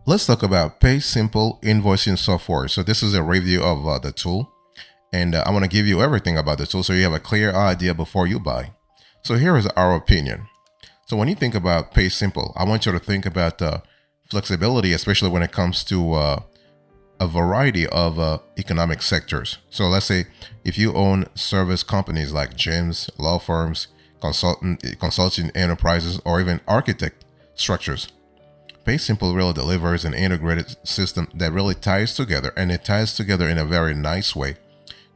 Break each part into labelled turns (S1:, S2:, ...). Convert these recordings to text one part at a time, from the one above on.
S1: Let's talk about Paysimple Invoicing software. So this is a review of the tool, and I want to give you everything about the tool so you have a clear idea before you buy. So here is our opinion. So when you think about Paysimple, I want you to think about flexibility, especially when it comes to a variety of economic sectors. So let's say if you own service companies like gyms, law firms, consulting enterprises, or even architect structures, Paysimple really delivers an integrated system that really ties together, and it ties together in a very nice way.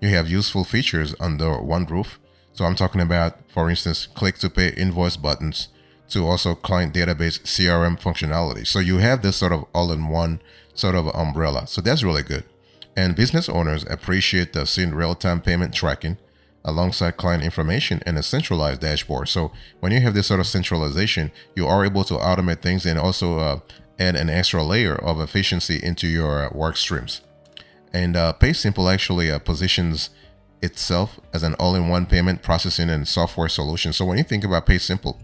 S1: You have useful features under one roof. So I'm talking about, for instance, click to pay invoice buttons, to also client database CRM functionality. So you have this sort of all-in-one sort of umbrella. So that's really good. And business owners appreciate seeing real-time payment tracking alongside client information and a centralized dashboard. So when you have this sort of centralization, you are able to automate things and also add an extra layer of efficiency into your work streams. And Paysimple actually positions itself as an all-in-one payment processing and software solution. So when you think about Paysimple,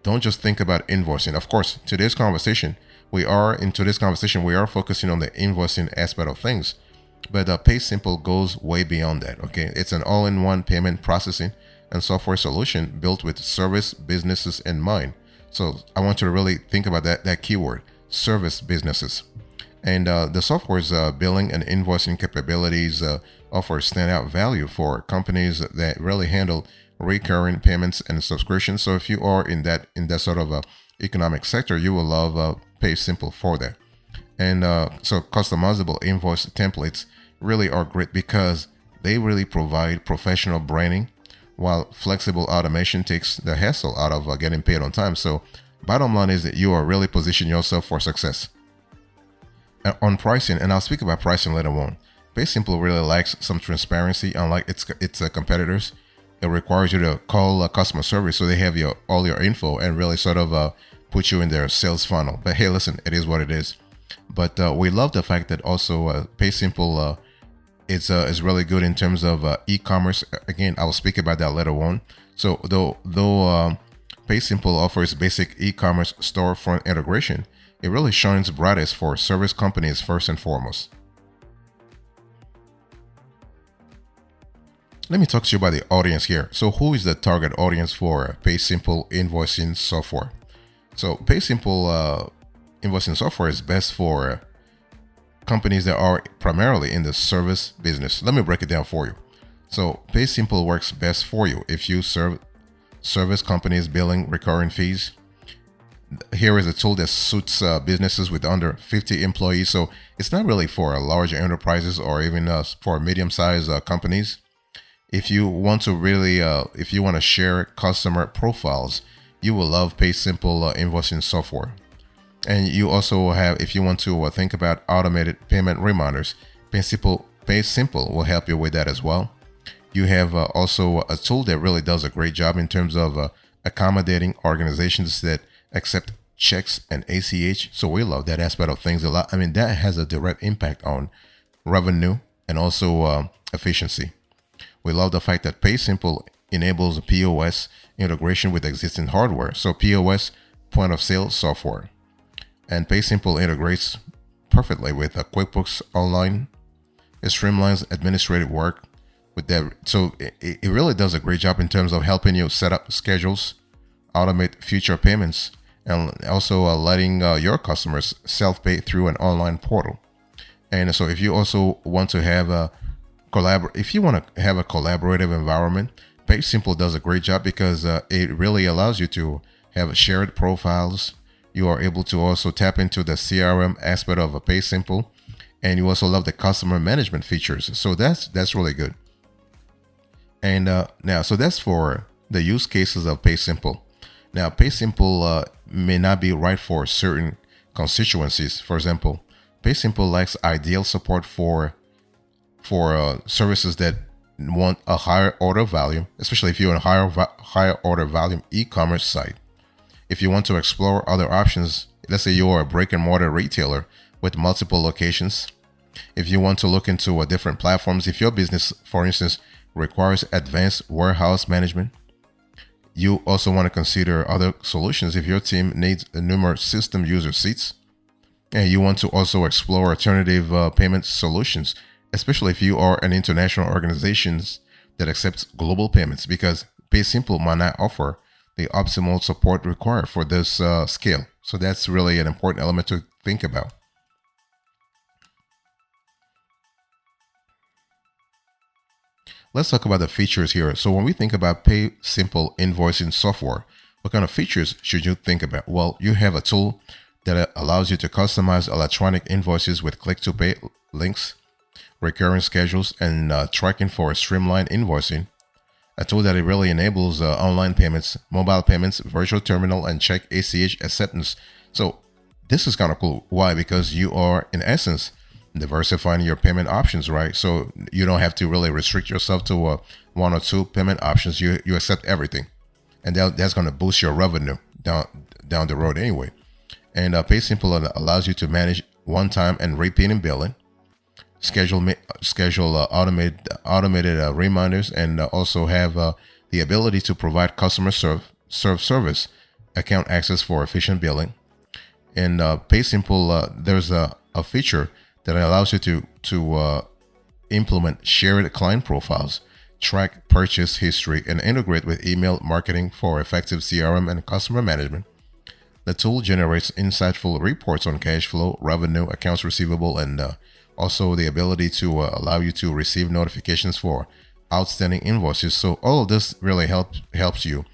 S1: don't just think about invoicing. Of course, today's conversation, we are focusing on the invoicing aspect of things. But Paysimple goes way beyond that. Okay, it's an all-in-one payment processing and software solution built with service businesses in mind. So I want you to really think about that keyword, service businesses. And the software's billing and invoicing capabilities offer standout value for companies that really handle recurring payments and subscriptions. So if you are in that sort of economic sector, you will love Paysimple for that. And so customizable invoice templates really are great because they really provide professional branding, while flexible automation takes the hassle out of getting paid on time. So bottom line is that you are really positioning yourself for success. On pricing, and I'll speak about pricing later on, Paysimple really lacks some transparency, unlike its competitors. It requires you to call customer service so they have all your info and really sort of put you in their sales funnel. But hey, listen, it is what it is. But we love the fact that also Paysimple is really good in terms of e-commerce. Again, I will speak about that later on. So though Paysimple offers basic e-commerce storefront integration, it really shines brightest for service companies first and foremost. Let me talk to you about the audience here. So who is the target audience for Paysimple invoicing software? So Paysimple invoicing software is best for companies that are primarily in the service business. Let me break it down for you. So Paysimple works best for you if you serve service companies billing recurring fees. Here is a tool that suits businesses with under 50 employees. So it's not really for large enterprises or even for medium-sized companies. If you want to really, if you want to share customer profiles, you will love Paysimple invoicing software. And you also have, if you want to think about automated payment reminders, Paysimple will help you with that as well. You have also a tool that really does a great job in terms of accommodating organizations that accept checks and ACH. So we love that aspect of things a lot. I mean, that has a direct impact on revenue and also efficiency. We love the fact that Paysimple enables POS integration with existing hardware. So POS, point of sale software. And Paysimple integrates perfectly with QuickBooks Online. It streamlines administrative work with that. So it really does a great job in terms of helping you set up schedules, automate future payments, and also letting your customers self-pay through an online portal. And so if you also want to have a collaborative environment, Paysimple does a great job because it really allows you to have shared profiles. You are able to also tap into the CRM aspect of a Paysimple, and you also love the customer management features. So that's really good. And now, so that's for the use cases of Paysimple. Now, Paysimple may not be right for certain constituencies. For example, Paysimple lacks ideal support for services that want a higher order volume, especially if you're in a higher order volume e-commerce site. If you want to explore other options, let's say you're a brick and mortar retailer with multiple locations. If you want to look into different platforms, if your business, for instance, requires advanced warehouse management, you also want to consider other solutions if your team needs numerous system user seats. and you want to also explore alternative payment solutions, especially if you are an international organization that accepts global payments, because Paysimple might not offer the optimal support required for this scale. So that's really an important element to think about. Let's talk about the features here. So when we think about Paysimple invoicing software, what kind of features should you think about? Well, you have a tool that allows you to customize electronic invoices with click-to-pay links, recurring schedules, and tracking for streamlined invoicing. A tool that it really enables online payments, mobile payments, virtual terminal, and check ACH acceptance. So this is kind of cool. Why? Because you are, in essence, diversifying your payment options, right? So you don't have to really restrict yourself to one or two payment options. You accept everything, and that's going to boost your revenue down the road anyway. And Paysimple allows you to manage one-time and repeating billing, schedule automated reminders, and also have the ability to provide customer service account access for efficient billing. In Paysimple, there's a feature that allows you to implement shared client profiles, track purchase history, and integrate with email marketing for effective CRM and customer management. The tool generates insightful reports on cash flow, revenue, accounts receivable, and also the ability to allow you to receive notifications for outstanding invoices. So all of this really helps you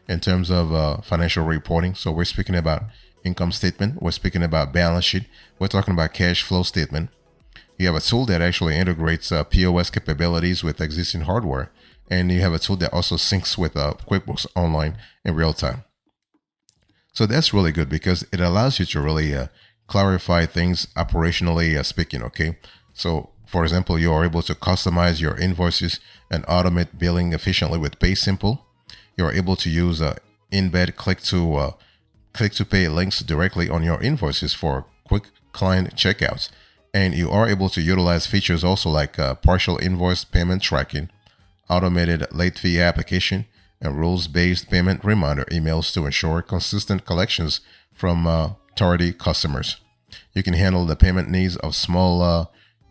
S1: in terms of financial reporting. So we're speaking about income statement, we're speaking about balance sheet, we're talking about cash flow statement. You have a tool that actually integrates POS capabilities with existing hardware, and you have a tool that also syncs with QuickBooks Online in real time. So that's really good because it allows you to really clarify things operationally speaking, okay? So for example, you are able to customize your invoices and automate billing efficiently with Paysimple. You're able to use embed click-to-pay links directly on your invoices for quick client checkouts. And you are able to utilize features also like partial invoice payment tracking, automated late fee application, and rules-based payment reminder emails to ensure consistent collections from tardy customers. You can handle the payment needs of small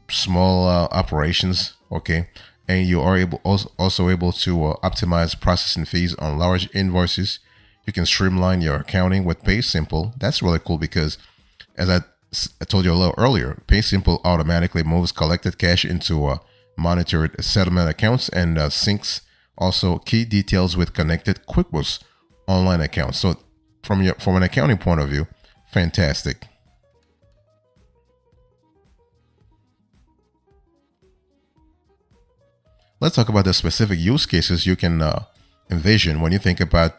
S1: operations, okay? And you are also able to optimize processing fees on large invoices. You can streamline your accounting with Paysimple. That's really cool because, as I told you a little earlier, Paysimple automatically moves collected cash into monitored settlement accounts and syncs also key details with connected QuickBooks Online accounts. So from an accounting point of view, fantastic. Let's talk about the specific use cases you can envision when you think about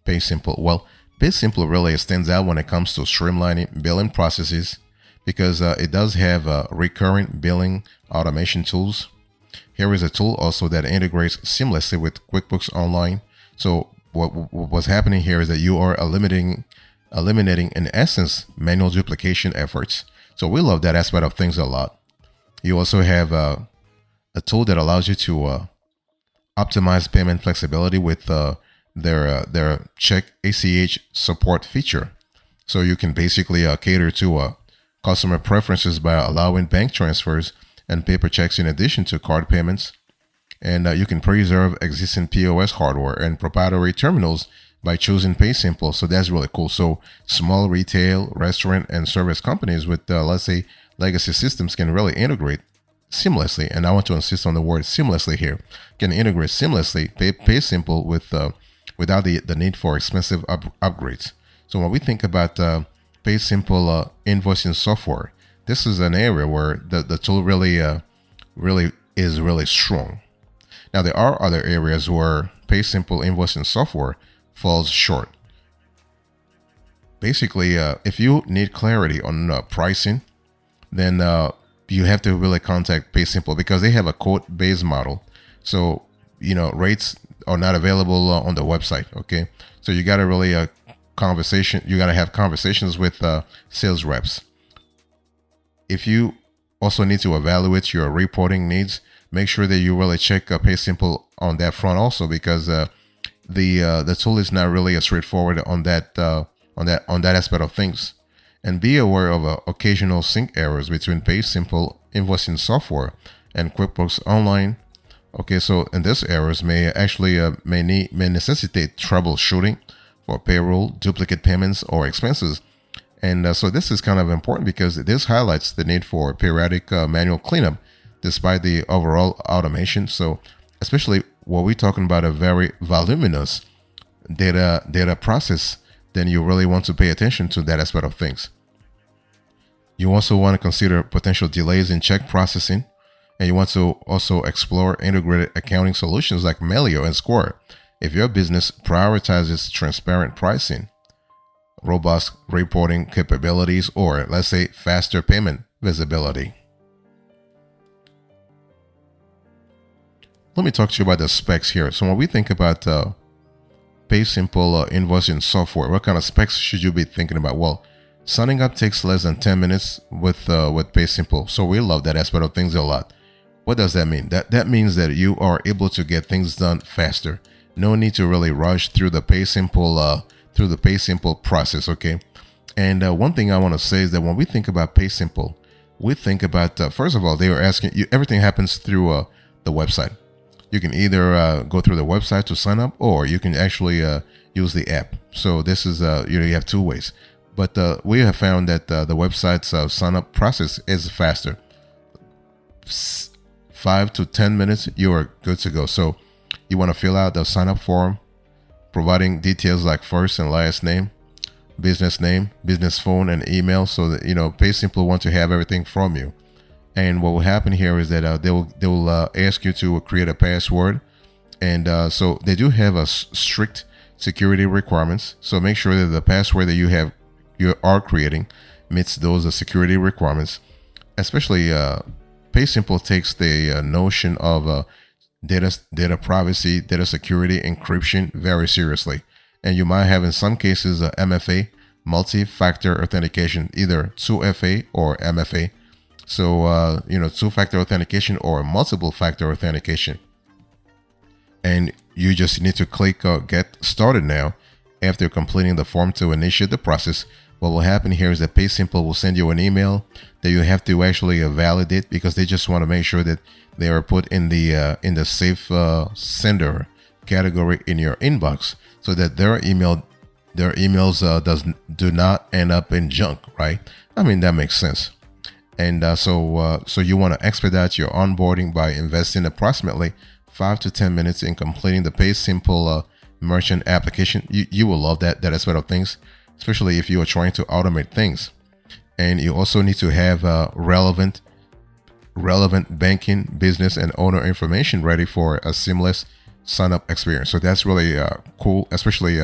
S1: Paysimple. Well, Paysimple really stands out when it comes to streamlining billing processes because it does have recurring billing automation tools. Here is a tool also that integrates seamlessly with QuickBooks Online. So what's happening here is that you are eliminating in essence manual duplication efforts. So we love that aspect of things a lot. You also have a tool that allows you to optimize payment flexibility with their check ACH support feature. So you can basically cater to customer preferences by allowing bank transfers and paper checks in addition to card payments. And you can preserve existing POS hardware and proprietary terminals by choosing Paysimple. So that's really cool. So small retail, restaurant, and service companies with, let's say, legacy systems can really integrate seamlessly. And I want to insist on the word seamlessly here. Can integrate seamlessly Paysimple without the need for expensive upgrades. So when we think about Paysimple invoicing software, this is an area where the tool really is really strong. Now there are other areas where Paysimple invoicing software falls short. Basically, if you need clarity on pricing, then you have to really contact Paysimple because they have a quote-based model. So rates are not available on the website. Okay, so you got to really You got to have conversations with sales reps. If you also need to evaluate your reporting needs, make sure that you really check Paysimple on that front also, because the tool is not really straightforward on that aspect of things. And be aware of occasional sync errors between Paysimple invoicing software and QuickBooks Online. Okay, so and these errors may actually may necessitate troubleshooting for payroll, duplicate payments, or expenses. And so this is kind of important because this highlights the need for periodic manual cleanup despite the overall automation. So especially when we're talking about a very voluminous data process, then you really want to pay attention to that aspect of things. You also want to consider potential delays in check processing, and you want to also explore integrated accounting solutions like Melio and Square if your business prioritizes transparent pricing, robust reporting capabilities, or let's say faster payment visibility. Let me talk to you about the specs here. So when we think about Paysimple invoicing software, what kind of specs should you be thinking about? Well, signing up takes less than 10 minutes with Paysimple. So we love that aspect of things a lot. What does that mean? That means that you are able to get things done faster. No need to really rush through the Paysimple process, okay? And one thing I want to say is that when we think about Paysimple, we think about first of all, they are asking you, everything happens through the website. You can either go through the website to sign up, or you can actually use the app. So this is you have two ways. But we have found that the website's sign up process is faster. 5 to 10 minutes, you are good to go. So you want to fill out the sign up form, providing details like first and last name, business phone, and email. So that Paysimple want to have everything from you. And what will happen here is that they will ask you to create a password, and so they do have a strict security requirements. So make sure that the password that you are creating meets those security requirements. Especially Paysimple takes the notion of data privacy, data security, encryption very seriously. And you might have in some cases MFA, multi-factor authentication, either 2FA or MFA. So, two-factor authentication or multiple-factor authentication. And you just need to click Get Started Now after completing the form to initiate the process. What will happen here is that Paysimple will send you an email that you have to actually validate, because they just want to make sure that they are put in the safe sender category in your inbox, so that their emails do not end up in junk, right? I mean, that makes sense. And so you want to expedite your onboarding by investing approximately 5 to 10 minutes in completing the Paysimple merchant application. You will love that aspect of things, especially if you are trying to automate things. And you also need to have relevant banking, business, and owner information ready for a seamless sign-up experience. So that's really cool, especially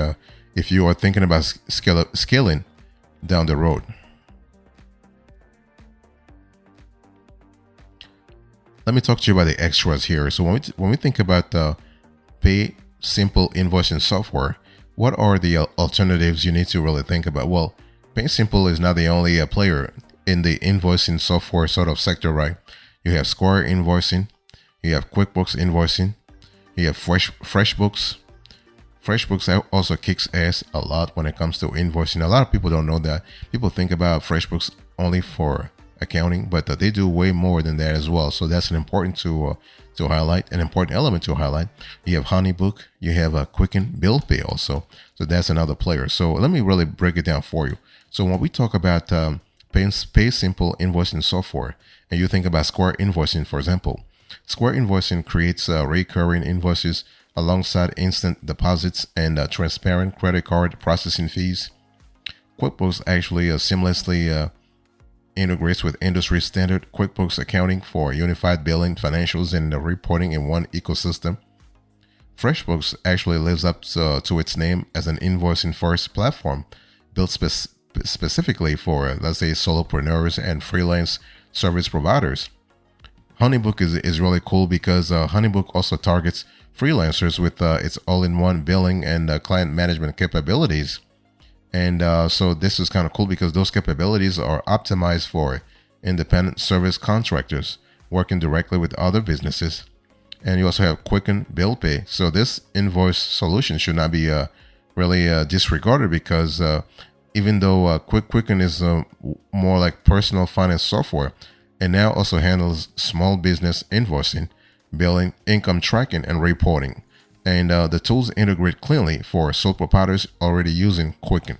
S1: if you are thinking about scaling down the road. Let me talk to you about the extras here. So when we think about Paysimple invoicing software, what are the alternatives you need to really think about? Well, Paysimple is not the only player in the invoicing software sort of sector, right? You have Square Invoicing, you have QuickBooks Invoicing, you have FreshBooks. FreshBooks also kicks ass a lot when it comes to invoicing. A lot of people don't know that. People think about FreshBooks only for accounting, but they do way more than that as well. So that's an important to highlight, an important element to highlight. You have Honeybook, you have Quicken Bill Pay also. So that's another player. So let me really break it down for you. So when we talk about Paysimple invoicing software, and you think about Square Invoicing, for example, Square Invoicing creates recurring invoices alongside instant deposits and transparent credit card processing fees. QuickBooks actually seamlessly integrates with industry standard QuickBooks accounting for unified billing, financials, and reporting in one ecosystem. FreshBooks actually lives up to its name as an invoicing first platform built specifically for, let's say, solopreneurs and freelance service providers. Honeybook is really cool because Honeybook also targets freelancers with its all-in-one billing and client management capabilities. And so this is kind of cool because those capabilities are optimized for independent service contractors working directly with other businesses. And you also have Quicken Bill Pay. So this invoice solution should not be really disregarded because even though Quicken is more like personal finance software, and now also handles small business invoicing, billing, income tracking, and reporting. And the tools integrate cleanly for sole proprietors already using Quicken.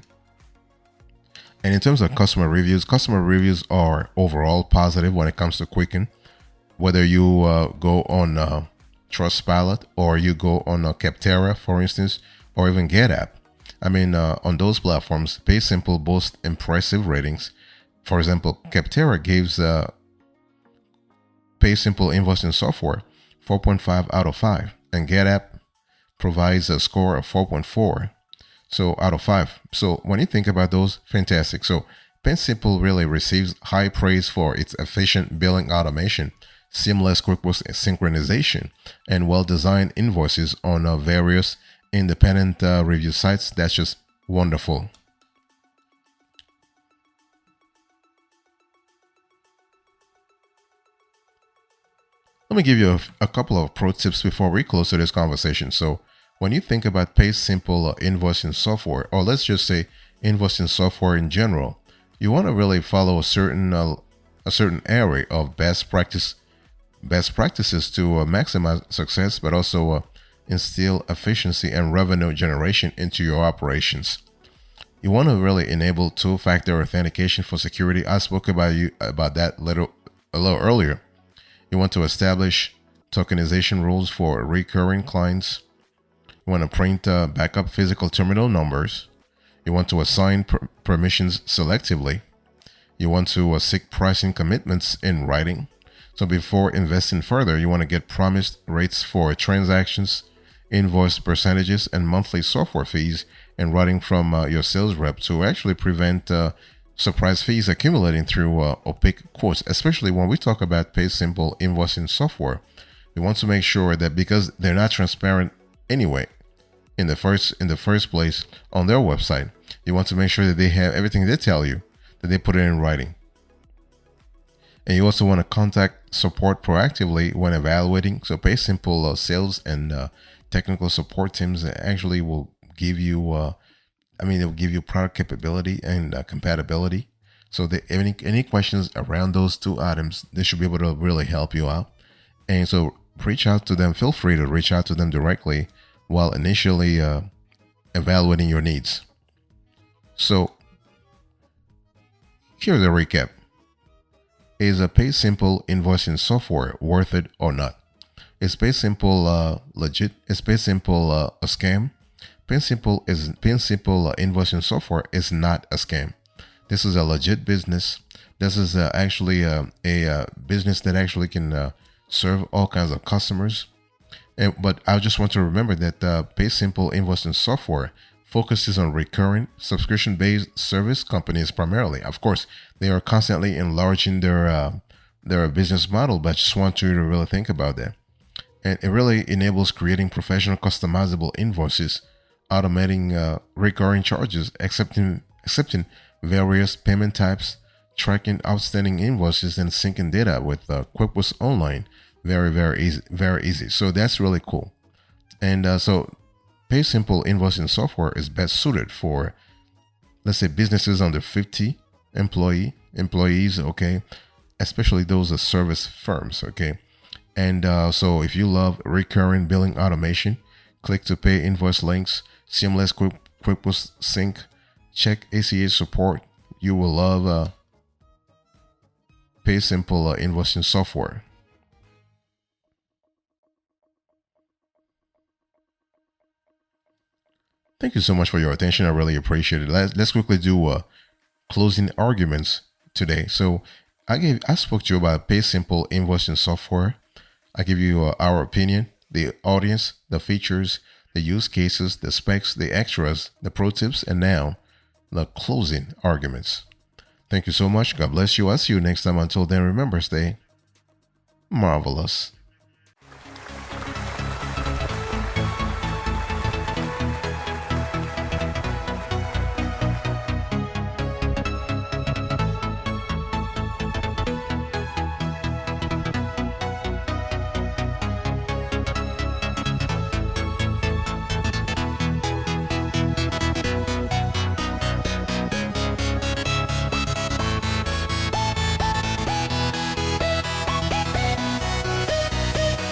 S1: And in terms of customer reviews are overall positive when it comes to Quicken. Whether you go on Trustpilot or you go on Capterra, for instance, or even GetApp. I mean, on those platforms, Paysimple boasts impressive ratings. For example, Capterra gives Paysimple invoicing software 4.5 out of 5, and GetApp provides a score of 4.4 out of 5. So when you think about those, fantastic. So Paysimple really receives high praise for its efficient billing automation, seamless QuickBooks synchronization, and well-designed invoices on various independent review sites. That's just wonderful. Let me give you a couple of pro tips before we close to this conversation. So when you think about Paysimple invoicing software, or let's just say invoicing software in general, you want to really follow a certain area of best practices to maximize success, but also instill efficiency and revenue generation into your operations. You want to really enable two-factor authentication for security. I spoke about that a little earlier. You want to establish tokenization rules for recurring clients. You want to print backup physical terminal numbers. You want to assign permissions selectively. You want to seek pricing commitments in writing. So before investing further, you want to get promised rates for transactions, invoice percentages, and monthly software fees in writing from your sales rep to actually prevent surprise fees accumulating through opaque quotes, especially when we talk about Paysimple invoicing software. We want to make sure that because they're not transparent anyway in the first place on their website, you want to make sure that they have everything they tell you, that they put it in writing. And you also want to contact support proactively when evaluating. So Paysimple sales and technical support teams actually will give you they'll give you product capability and compatibility. So any questions around those two items, they should be able to really help you out. And so reach out to them. Feel free to reach out to them directly while initially evaluating your needs. So here's a recap. Is a Paysimple invoicing software worth it or not? Is Paysimple legit? Is Paysimple a scam? Paysimple invoicing software is not a scam. This is a legit business. This is actually a business that actually can serve all kinds of customers. But I just want to remember that Paysimple invoicing software focuses on recurring subscription-based service companies primarily. Of course, they are constantly enlarging their business model, but I just want you to really think about that. And it really enables creating professional customizable invoices, automating recurring charges, accepting various payment types, tracking outstanding invoices, and syncing data with QuickBooks Online. Very, very easy, very easy. So that's really cool. And so Paysimple invoicing software is best suited for, let's say, businesses under 50 employees, okay, especially those are service firms, okay. And so if you love recurring billing automation, click to pay invoice links, seamless QuickBooks sync, check ACH support. You will love Paysimple invoicing software. Thank you so much for your attention. I really appreciate it. Let's quickly do closing arguments today. So I spoke to you about Paysimple invoicing software. I give you our opinion, the audience, the features, the use cases, the specs, the extras, the pro tips, and now the closing arguments. Thank you so much. God bless you. I'll see you next time. Until then, remember, stay marvelous.